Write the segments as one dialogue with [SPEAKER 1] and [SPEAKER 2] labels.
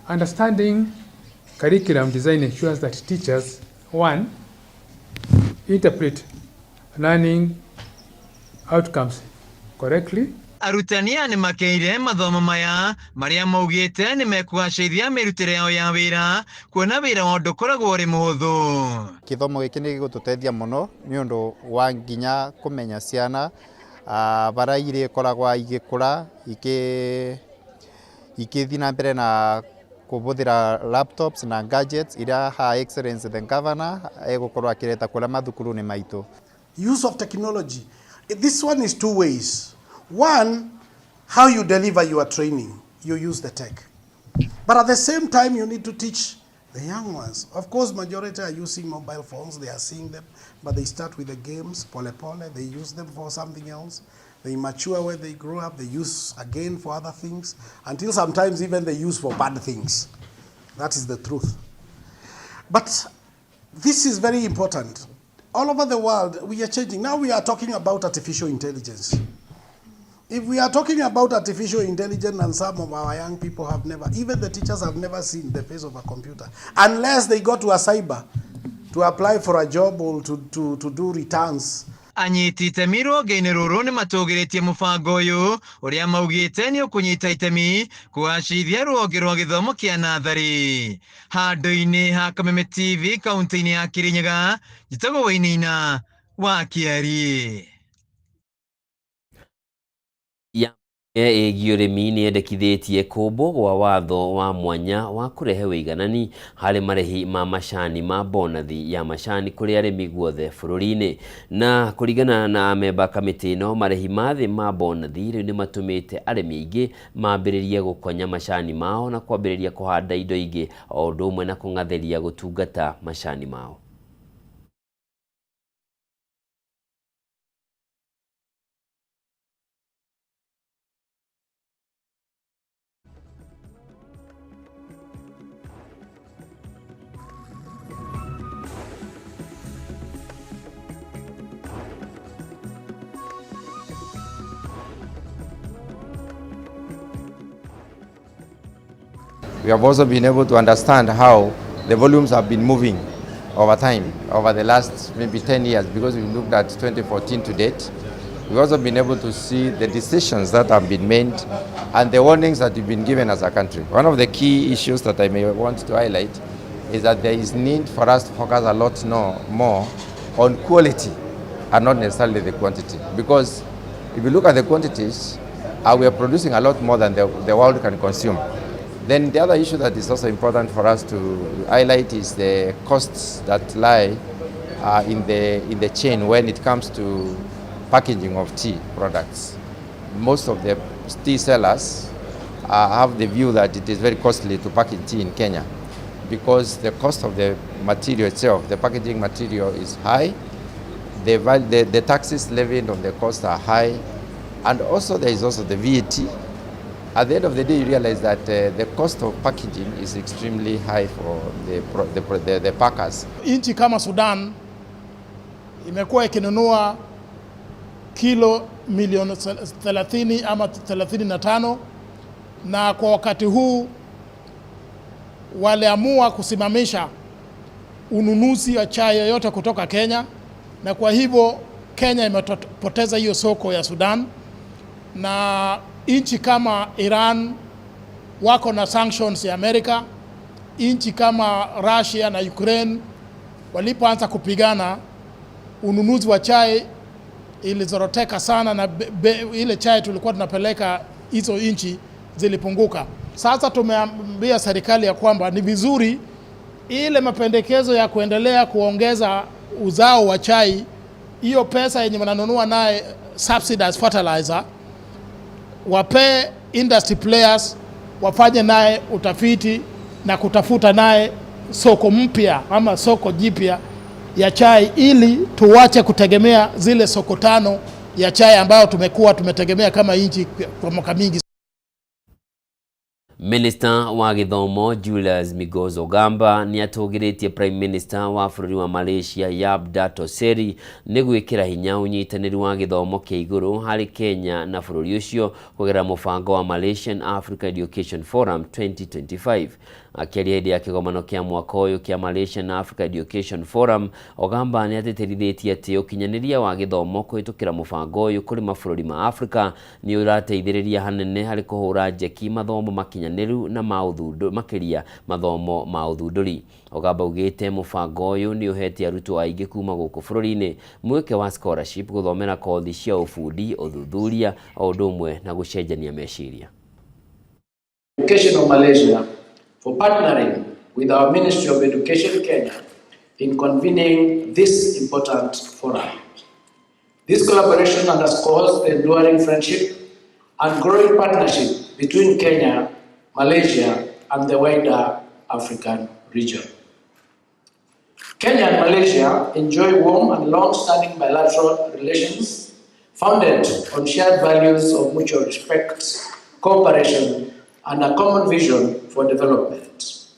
[SPEAKER 1] Understanding curriculum design ensures that teachers, one, interpret learning outcomes correctly.
[SPEAKER 2] Arutania ni makeire mathomo maya maria maugite ni mekugacithia mirutire yao ya wira kuona wira wa ndukoragwo uri muhuthu.
[SPEAKER 3] Kithomo giki ni gigututeithia muno ni undu wa nginya kumenya ciana bara ire koragwa igikura ikithi na mbere na kubuthira laptops na gadgets ira ha excellence the governor egukorwa akireta kula mathukuru ni maitu.
[SPEAKER 4] Use of technology, this one is two ways. One, how you deliver your training, you use the tech. But at the same time, you need to teach the young ones. Of course, majority are using mobile phones, they are seeing them, but they start with the games, pole, they use them for something else. They mature when they grow up, they use again for other things, until sometimes even they use for bad things. That is the truth. But this is very important. All over the world, we are changing. Now we are talking about artificial intelligence. If we are talking about artificial intelligence and some of our young people have never, even the teachers have never seen the face of a computer, unless they go to a cyber to apply for a job or to do returns.
[SPEAKER 2] Anyiti itemi rwonge-inĩ rũrũ nĩ matũgĩrĩtie mũbango ũyũ ũrĩa maugĩte nĩ ũkũnyita itemi kũgacĩrithia rwonge rwa gĩthomo kĩa natharĩ. Handũ-inĩ ha Kameme TV kaunti-inĩ ya Kirinyaga, njĩtagwo Wainaina wa Kĩari.
[SPEAKER 5] Ĩgiĩ ũrĩmi nĩ yendekithĩtie kũmbwo gwa watho wa mwanya wa kũrehe wĩiganani harĩ marĩhi ma macani ma bonathi ya macani kũrĩ arĩmi guothe bũrũri-inĩ. Na kũringana na amemba kamĩtĩ ĩno, marĩhi ma thĩ ma bonathi rĩu nĩ matũmĩte arĩmi aingĩ mambĩrĩrie gũkonya macani mao na kwambĩrĩria kũhanda indo ingĩ o ũndũ ũmwe na kũng'athĩria gũtungata macani mao.
[SPEAKER 6] We have also been able to understand how the volumes have been moving over time, over the last maybe 10 years, because we looked at 2014 to date. We've also been able to see the decisions that have been made and the warnings that we've been given as a country. One of the key issues that I may want to highlight is that there is need for us to focus a lot more on quality and not necessarily the quantity. Because if you look at the quantities, we are producing a lot more than the world can consume. Then the other issue that is also important for us to highlight is the costs that lie in the chain when it comes to packaging of tea products. Most of the tea sellers have the view that it is very costly to package tea in Kenya because the cost of the material itself, the packaging material, is high. The taxes levied on the cost are high, and also there is also the VAT. At the end of the day, you realize that the cost of packaging is extremely high for the packers.
[SPEAKER 7] Nchi kama Sudan imekuwa ikinunua kilo milioni 30 ama 35, na kwa wakati huu waliamua kusimamisha ununuzi wa chai yoyote kutoka Kenya, na kwa hivyo Kenya imepoteza hiyo soko ya Sudan. Na nchi kama Iran wako na sanctions ya Amerika. Nchi kama Russia na Ukraine walipoanza kupigana, ununuzi wa chai ilizoroteka sana, na ile chai tulikuwa tunapeleka hizo nchi zilipunguka. Sasa tumeambia serikali ya kwamba ni vizuri ile mapendekezo ya kuendelea kuongeza uzao wa chai, hiyo pesa yenye wananunua naye subsidized fertilizer, wape industry players wafanye naye utafiti na kutafuta naye soko mpya ama soko jipya ya chai, ili tuwache kutegemea zile soko tano ya chai ambayo tumekuwa tumetegemea kama nchi kwa mwaka mingi.
[SPEAKER 5] Minister wa githomo Julius Migos Ogamba ni atũgĩrĩtie Prime Minister wa bũrũri wa Malaysia Yab Dato Seri nĩ gwĩkĩra hinya ũnyitanĩri wa gĩthomo kĩa igũrũ harĩ Kenya na bũrũri ũcio kũgerera mũbango wa Malaysian Africa Education Forum 2025. Akĩaria hĩndĩ ya kĩgomano kĩa mwaka ũyũ kĩa Malaysian Africa Education Forum, Ogamba nĩ atĩtĩrithĩtie atĩ ũkinyanĩria wa gĩthomo kũhĩtũkĩra mũbango ũyũ kũrĩ mabũrũri ma Africa nĩ ũrateithĩrĩria hanene harĩ kũhũra njeki mathomo makinyanĩru na makĩria mathomo ma ũthundũri. Ogamba augĩte mũbango ũyũ nĩ ũhete arutwo aingĩ kuma gũkũ bũrũri-inĩ mweke wa scholarship gũthomera kothi cia ũbundi, ũthuthuria o ũndũ ũmwe na gũcenjania meciria.
[SPEAKER 8] Education of Malaysia for partnering with our Ministry of Education Kenya in convening this important forum. This collaboration underscores the enduring friendship and growing partnership between Kenya, Malaysia, and the wider African region. Kenya and Malaysia enjoy warm and long-standing bilateral relations founded on shared values of mutual respect, cooperation, and a common vision for development.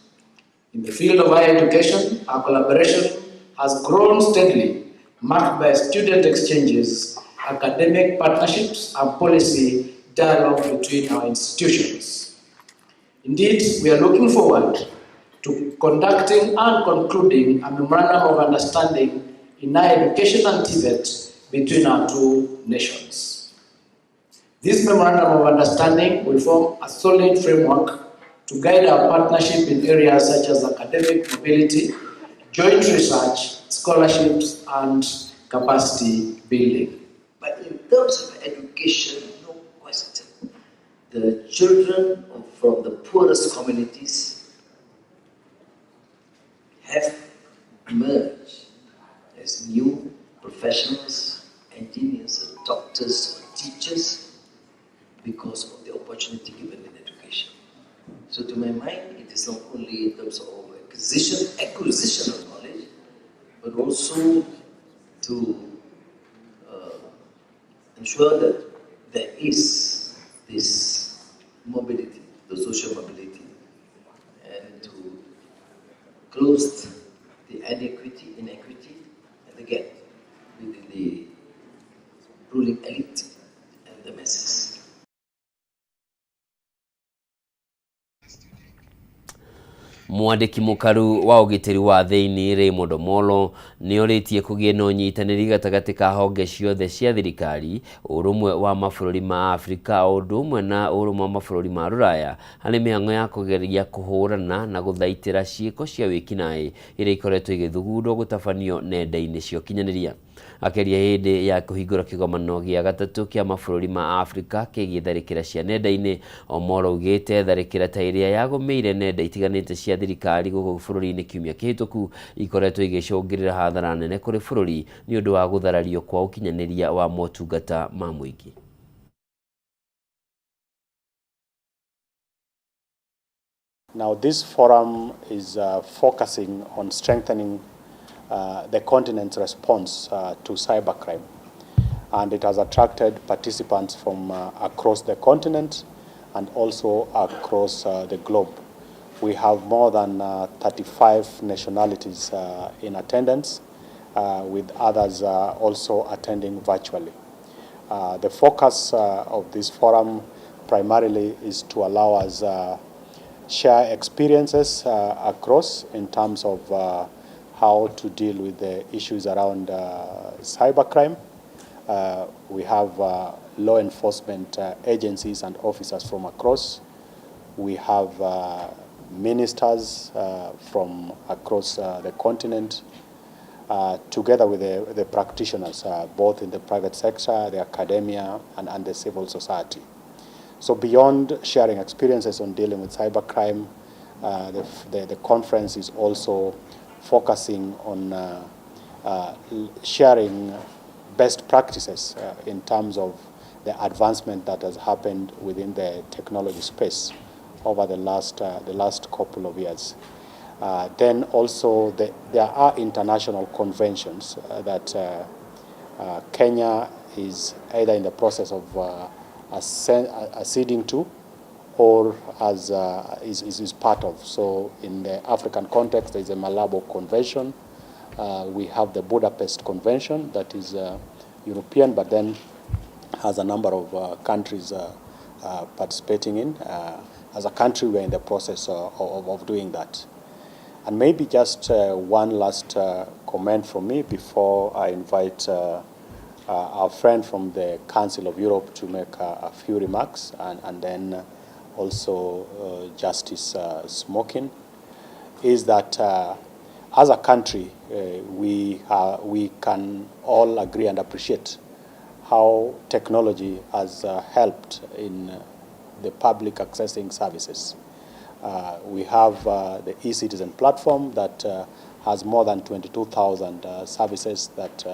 [SPEAKER 8] In the field of higher education, our collaboration has grown steadily, marked by student exchanges, academic partnerships, and policy dialogue between our institutions. Indeed, we are looking forward to conducting and concluding a memorandum of understanding in higher education and TVET between our two nations. This memorandum of understanding will form a solid framework to guide our partnership in areas such as academic mobility, joint research, scholarships, and capacity building.
[SPEAKER 9] But in terms of education, no question, the children from the poorest communities have emerged as new professionals, engineers, doctors, teachers, because of the opportunity given in education. So to my mind, it is not only in terms of acquisition of knowledge, but also to ensure that there is this mobility, the social mobility, and to close the inequity, and the gap within the ruling elite and the masses.
[SPEAKER 5] Mwandĩki mũkaru wa ũgitĩri wa thĩinĩ Raymond Omolo nĩ orĩtie kũgĩe na ũnyitanĩri gatagatĩ ka honge ciothe cia thirikari, ũrũmwe wa mabũrũri ma Afrika o ũndũ ũmwe na ũrũmwe wa mabũrũri ma Rũraya harĩ mĩhang'o ya kũgeria kũhũrana na gũthaitĩra ciĩko cia wĩkinaĩ iria ikoretwo igĩthugundwo gũtabanio nenda-inĩ cia ũkinyanĩria. Akĩaria hĩndĩ ya kũhingũra kĩgomano gĩa gatatũ kĩa mabũrũri ma Afrika kĩgiĩ tharĩkĩra cia nenda-inĩ, Omolo augĩte tharĩkĩra ta ĩrĩa yagũmĩire nenda itiganĩte cia thirikari gũkũ bũrũri-inĩ kiumia kĩhĩtũku ikoretwo igĩcũngĩrĩra hathara nene kũrĩ bũrũri nĩ ũndũ wa gũtharario kwa ũkinyanĩria wa motungata ma mũingĩ.
[SPEAKER 10] Now this forum is focusing on strengthening the continent's response to cybercrime, and it has attracted participants from across the continent and also across the globe. We have more than 35 nationalities in attendance, with others also attending virtually. The focus of this forum primarily is to allow us share experiences across in terms of how to deal with the issues around cybercrime. We have law enforcement agencies and officers from across. We have ministers from across the continent, together with the practitioners, both in the private sector, the academia, and the civil society. So beyond sharing experiences on dealing with cybercrime, the conference is also focusing on sharing best practices in terms of the advancement that has happened within the technology space over the last couple of years. Then also there are international conventions that Kenya is either in the process of acceding to or as is part of. So in the African context, there is a Malabo Convention. We have the Budapest Convention that is European, but then has a number of countries participating in. As a country, we're in the process of doing that. And maybe just one last comment from me before I invite our friend from the Council of Europe to make a few remarks, and then also Justice Smokin, is that as a country, we can all agree and appreciate how technology has helped in the public accessing services. We have the eCitizen platform that has more than 22,000 services that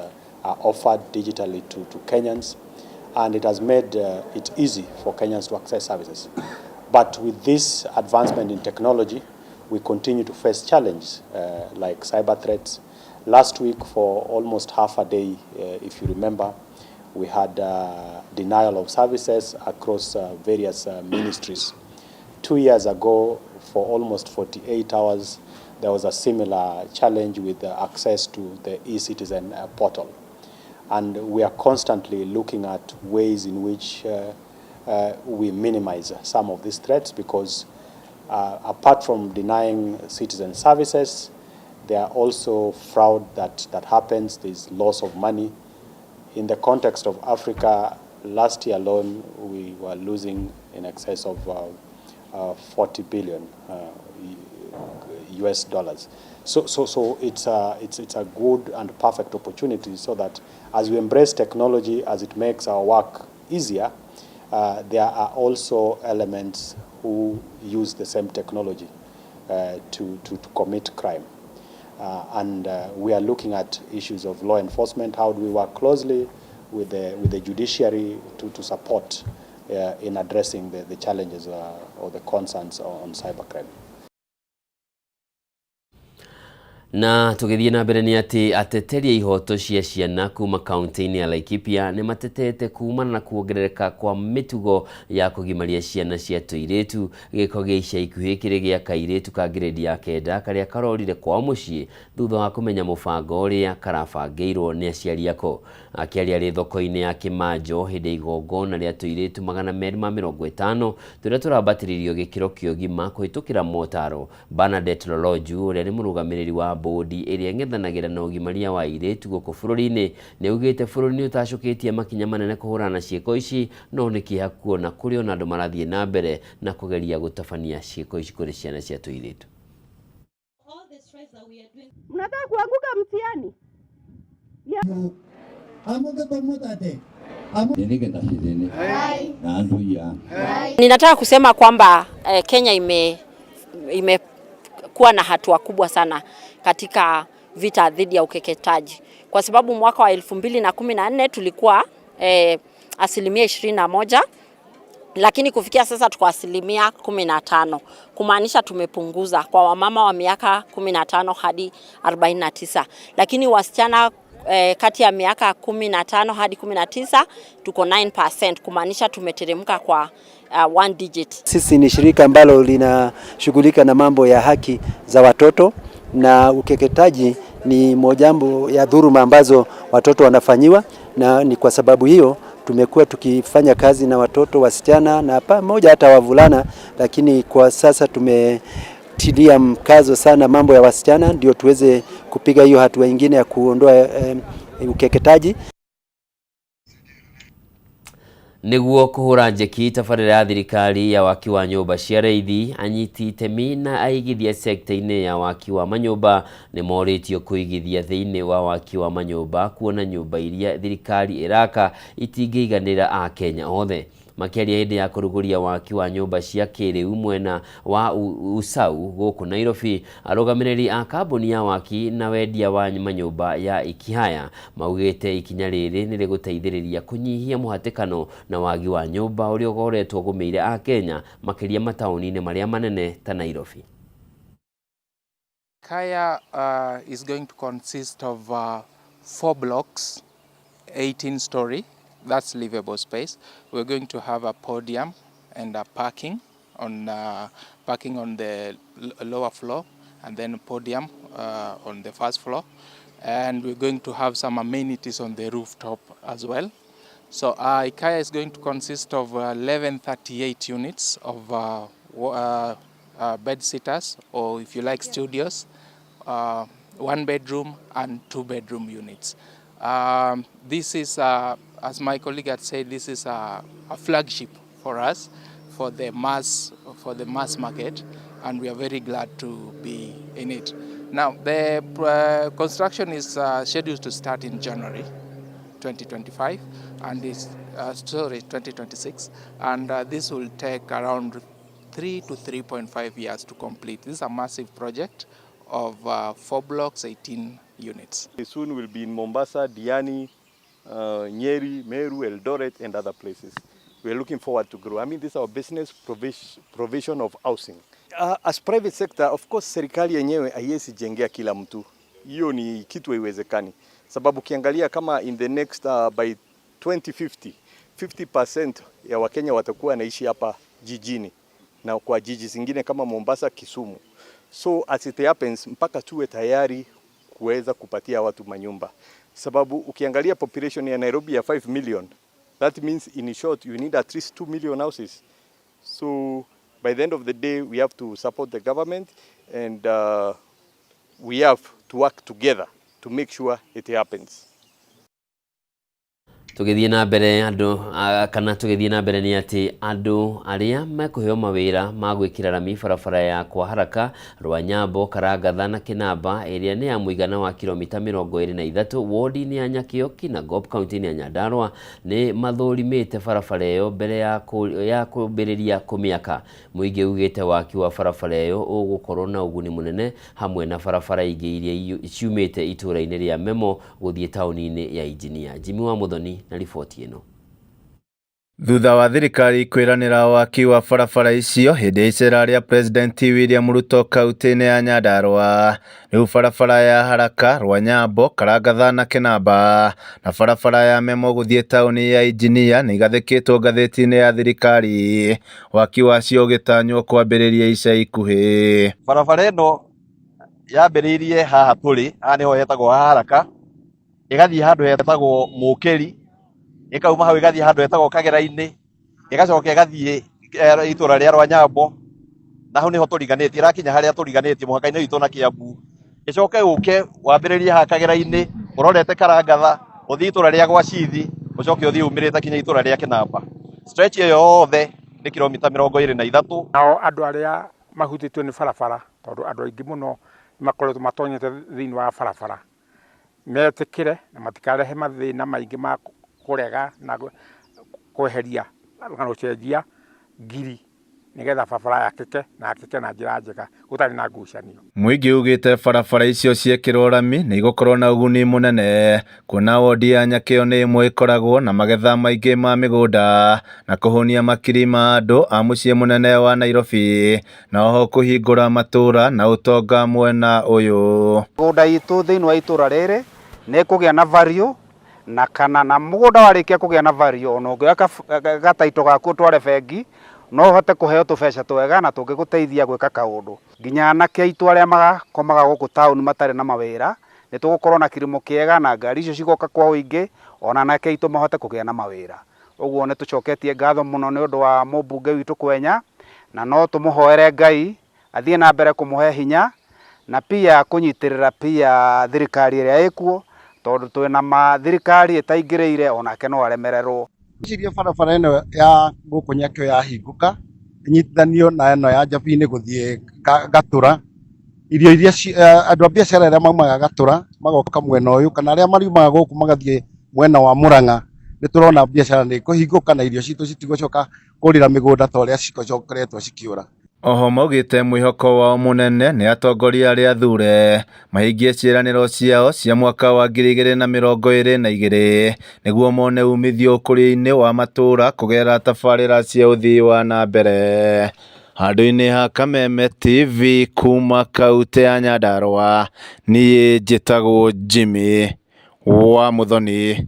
[SPEAKER 10] are offered digitally to Kenyans, and it has made it easy for Kenyans to access services. But with this advancement in technology, we continue to face challenges like cyber threats. Last week, for almost half a day, if you remember, we had denial of services across various ministries. 2 years ago, for almost 48 hours, there was a similar challenge with access to the eCitizen portal. And we are constantly looking at ways in which we minimize some of these threats, because apart from denying citizen services, there are also fraud that happens. There's loss of money. In the context of Africa, last year alone, we were losing in excess of 40 billion US dollars. So it's a good and perfect opportunity, so that as we embrace technology, as it makes our work easier, there are also elements who use the same technology to commit crime. And we are looking at issues of law enforcement. How do we work closely with the judiciary to support in addressing the challenges or the concerns on cybercrime?
[SPEAKER 5] Na tugithie na mbere ni ati ateteri a ihoto cia ciana kuma kaunti-ini ya Laikipia ni matetete kumana na kuongerereka kwa mitugo ya kugimaria ciana cia tuiretu giko gia ica ikuhi kiri gia kairetu ka grade ya 9 karia karorire kwa mucii thutha wa kumenya mubango uria karabangeirwo ni aciari ako. Akiaria ri thoko-ini ya Kimanjo hindi igongona ria tuiretu 250 turia turabatiririo gikiro kia ugima kuhitukira motaro. Bernadette Loloju uria ni murugamiriri wa bodi iria ngethanagira na ugimaria wa iretu guku bururi-ini ni ugite bururi ni utacukitie makinya manene kuhurana ciiko ici, no ni kiha kuona kuri ona andu marathie na mbere na kugeria gutabania ciiko ici kuri ciana cia tuiretu.
[SPEAKER 11] Mnataka kuanguka mtihani? Ninataka kusema kwamba Kenya imekuwa na hatua kubwa sana katika vita dhidi ya ukeketaji, kwa sababu mwaka wa 2014 tulikuwa asilimia 21, lakini kufikia sasa tuko asilimia 15, kumaanisha tumepunguza kwa wamama wa miaka 15 hadi 49, lakini wasichana kati ya miaka 15 hadi 19 tuko 9%, kumaanisha tumeteremka kwa 1 digit.
[SPEAKER 12] Sisi ni shirika ambalo linashughulika na mambo ya haki za watoto, na ukeketaji ni mojambo ya dhuluma ambazo watoto wanafanyiwa, na ni kwa sababu hiyo tumekuwa tukifanya kazi na watoto wasichana na pamoja hata wavulana, lakini kwa sasa tumetilia mkazo sana mambo ya wasichana ndio tuweze kupiga hiyo hatua nyingine ya kuondoa ukeketaji.
[SPEAKER 5] Niguo kuhura njeki tabarĩra ya thirikari ya waki wa nyũmba cia raithi, anyiti itemi na aigithia sekta-inĩ ya waki wa manyũmba nĩ morĩtio kũigithia thĩinĩ wa waki wa manyũmba, kuona nyũmba iria thirikari iraka itingĩiganĩra a Kenya othe. Makiaria hindi ya kuruguria waki wa nyũmba cia kĩrĩu mwena wa Usau gũkũ Nairobi, arugamiriri a kambuni ya waki na wendia wa manyũmba ya Ikihaya maugĩte ikinya rĩrĩ nĩ rĩgũteithĩrĩria kũnyihia mũhatĩkano na wagi wa nyũmba ũrĩa ũgoretwo gũmĩire a Kenya makĩria mataũni-inĩ marĩa manene ta Nairobi.
[SPEAKER 13] Kaya is going to consist of 4 blocks, 18 story. That's livable space. We're going to have a podium and a parking on parking on the lower floor, and then podium on the first floor. And we're going to have some amenities on the rooftop as well. So IKEA is going to consist of 1138 units of bed sitters, or if you like studios, 1 bedroom and 2 bedroom units. This is, as my colleague had said, this is a flagship for us, for the mass market, and we are very glad to be in it. Now, the construction is scheduled to start in January 2025, and is 2026, and this will take around 3 to 3.5 years to complete. This is a massive project of 4 blocks, 18 units.
[SPEAKER 14] Soon we'll be in Mombasa, Diani, Nyeri, Meru, Eldoret, and other places. We're looking forward to grow. I mean, this is our business provision of housing. As private sector, of course, serikali yenyewe haiwezi jengea kila mtu. Hiyo ni kitu haiwezekani. Sababu kiangalia kama in the next by 2050, 50% ya Wakenya watakuwa naishi hapa jijini na kwa jiji zingine kama Mombasa, Kisumu. So as it happens, mpaka tuwe tayari kuweza kupatia watu manyumba. Sababu ukiangalia population ya Nairobi ya 5 million, that means in short you need at least 2 million houses. So by the end of the day we have to support the government, and we have to work together to make sure it happens.
[SPEAKER 5] Tugithie na mbere ni ati andu aria mekuheo mawira magwikira rami barabara ya kwa haraka Rwanyambo, Karangatha na Kinamba area ni ya muigana wa kilomita 23 wodi ni ya Nyakio, Kinangop, county ni ya Nyandarua ni mathurimite barabara iyo mbere ya kubiriria kumiaka. Muingi ugite waki wa barabara iyo ugukorwo na uguni munene hamwe na barabara ingi iria ciumite itura-ini ria Memo guthie tauni-ini ya Injinia. Jimmy wa Muthoni na riboti ino.
[SPEAKER 15] Thutha wa thirikari kwiranira waki wa barabara icio hindi icera ria President William Ruto kaunti-ini ya Nyandarua, riu barabara ya haraka Rwanyambo, Karangatha na Kinamba na barabara ya Memo guthie tauni ya Injinia ni igathikitwo ngathiti-ini ya thirikari, waki wacio ugitanywo kwambiriria ica ikuhi.
[SPEAKER 16] Barabara ino yambiriirie haha turi niho hetagwo haraka, igathie handu hetagwo Mukeri, ikauma hau igathie handu hetagwo Kagera-ini, igacoka igathie itura ria Rwanyambo, na hau niho turiganitie, irakinya haria turiganitie muhaka-ini witu na Kiambu, icoke uke wambiririe ha Kagera-ini urorete Karangatha, uthie itura ria gwa Cithi, ucoke uthie umirite kinya itura ria Kinamba. Stretch iyo yothe ni kilomita 23.
[SPEAKER 17] Nao andu aria mahutitwe ni barabara, tondu andu aingi muno makoretwo matonyete thiini wa barabara, metikire na matikarehe mathina maingi ma kurega na kweheria na gucenjia ngiri nigetha barabara yakike na njira njega gutari na ngucanio.
[SPEAKER 15] Muingi ugite barabara icio ciekirwo rami ni igukorwo na uguni munene, kuona wodi ya Nyakio ni imwe ikoragwo na magetha maingi ma migunda na kuhunia makiri ma andu a mucii munene wa Nairobi, na oho kuhingura matura na utonga mwena uyu.
[SPEAKER 18] Migunda itu thiini wa itura riri ni kugia na value, na kana na mugunda warikia kugia na value ono ngioya gataito gaku tware bengi no hote kuheo tubeca twega na tungiguteithia gwika kaundu. Nginya anake aitu aria magakomaga guku tauni matari na mawira ni tugukorwo na kirimo kiega na ngari icio cigoka kwa uingi, ona anake aitu mahote kugia na mawira. Uguo ni tucoketie ngatho muno ni undu wa mubunge witu Kwenya, na no tumuhoere Ngai athie na mbere kumuhe hinya na pia kunyitirira pia thirikari iria ikuo, tondu twina mathirikari itaingiriire onake no aremererwo.
[SPEAKER 19] Ciria barabara ino ya guku Nyakio yahinguka inyitithanio na ino ya Njabini guthie Gatura, irio iria andu a biacara aria maumaga Gatura magoka mwena uyu kana aria mariumaga guku magathie mwena wa Murang'a, ni turona biacara ni kuhinguka na irio citu citigocoka kurira migunda ta uria cicokeretwo cikiura.
[SPEAKER 15] Oho maugite mwihoko wao munene ni atongoria aria athure mahingie ciiraniro ciao cia mwaka wa 2022 niguo mone umithio ukuri-ini wa matura kugera tabarira cia uthii wa na mbere. Handu-ini ha Kameme TV kuma kaunti ya Nyandarua, nie njitagwo Jimmy wa Muthoni.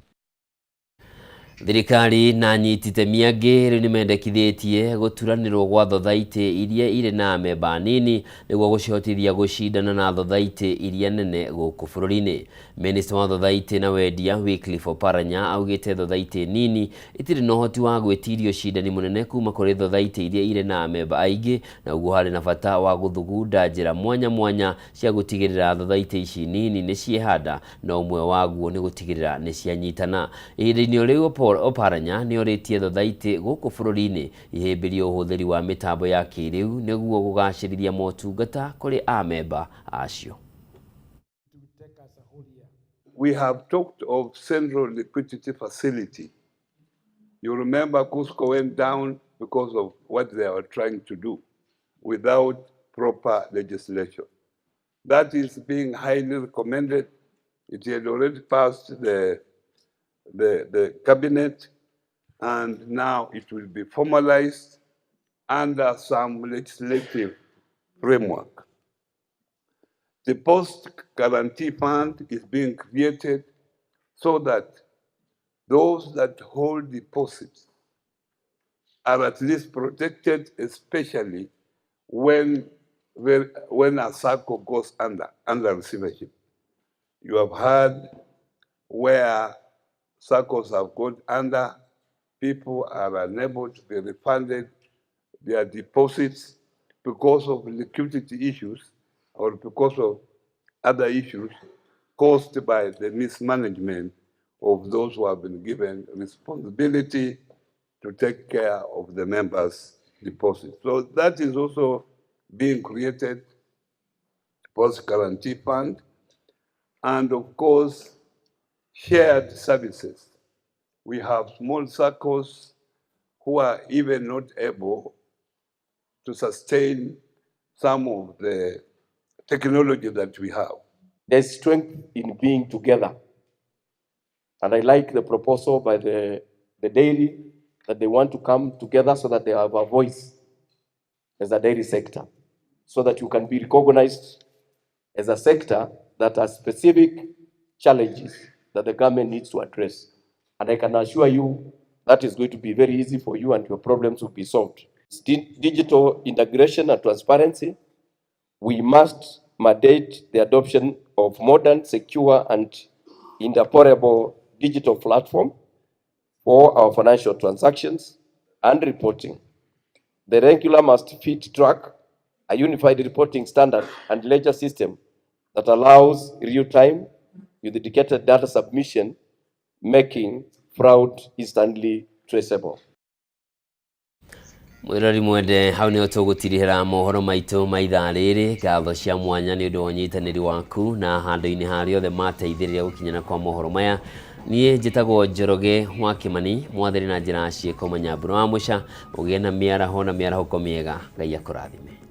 [SPEAKER 5] Thirikari na nyititemi angĩ rĩu nĩmendekithĩtie gũturanĩrwo gwa thothaitĩ iria irĩ na memba nini nĩguo gũcihotithia gũcindana na thothaitĩ iria nene gũkũ bũrũri-inĩ. Minister wa thothaitĩ na wendia Wycliffe Oparanya augĩte thothaitĩ nini itirĩ na ũhoti wa gwĩtiria ũcindani mũnene kuma kũrĩ thothaitĩ iria irĩ na memba aingĩ, na ũguo harĩ na bata wa gũthugunda njĩra mwanya mwanya cia gũtigĩrĩra thothaitĩ ici nini nĩ ciehanda, na ũmwe waguo nĩ gũtigĩrĩra nĩ cianyitana. Ihinda-inĩ rĩu Oparanya nĩ orĩtie thothaitĩ gũkũ bũrũri-inĩ ihĩmbĩrie ũhũthĩri wa mĩtambo ya kĩrĩu nĩguo kũgacĩrithia motungata kũrĩ amemba acio.
[SPEAKER 20] We have talked of Central Liquidity Facility. You remember Cusco went down because of what they were trying to do without proper legislation. That is being highly recommended. It had already passed the cabinet, and now it will be formalized under some legislative framework. The post-guarantee fund is being created so that those that hold deposits are at least protected, especially when a SACCO goes under receivership. You have heard where SACCOs have gone under, people are unable to be refunded their deposits because of liquidity issues or because of other issues caused by the mismanagement of those who have been given responsibility to take care of the members' deposits. So that is also being created, post-guarantee fund, and of course, shared services. We have small SACCOs who are even not able to sustain some of the technology that we have.
[SPEAKER 21] There's strength in being together. And I like the proposal by the dairy that they want to come together so that they have a voice as a dairy sector, so that you can be recognized as a sector that has specific challenges that the government needs to address. And I can assure you that is going to be very easy for you and your problems will be solved. It's digital integration and transparency. We must mandate the adoption of modern, secure, and interoperable digital platform for our financial transactions and reporting. The regulator must track a unified reporting standard and ledger system that allows real-time with dedicated data submission, making fraud instantly traceable.
[SPEAKER 5] Mwirori mwende hau nĩ tũgũtirihĩra mohoro maitũ ma ithaa rĩrĩ. Ngatho cia mwanya nĩ ũndũ wa ũnyitanĩri waku na handũ-inĩ harĩa othe mateithĩrĩria gũkinyana kwa mohoro maya. Niĩ njĩtagwo Njoroge wa Kĩmani, mwathĩri na njĩra ciĩko Manyambura wa Mũca, ũgĩe na mĩaraho na mĩarahũko mĩega. Ngai akũrathime.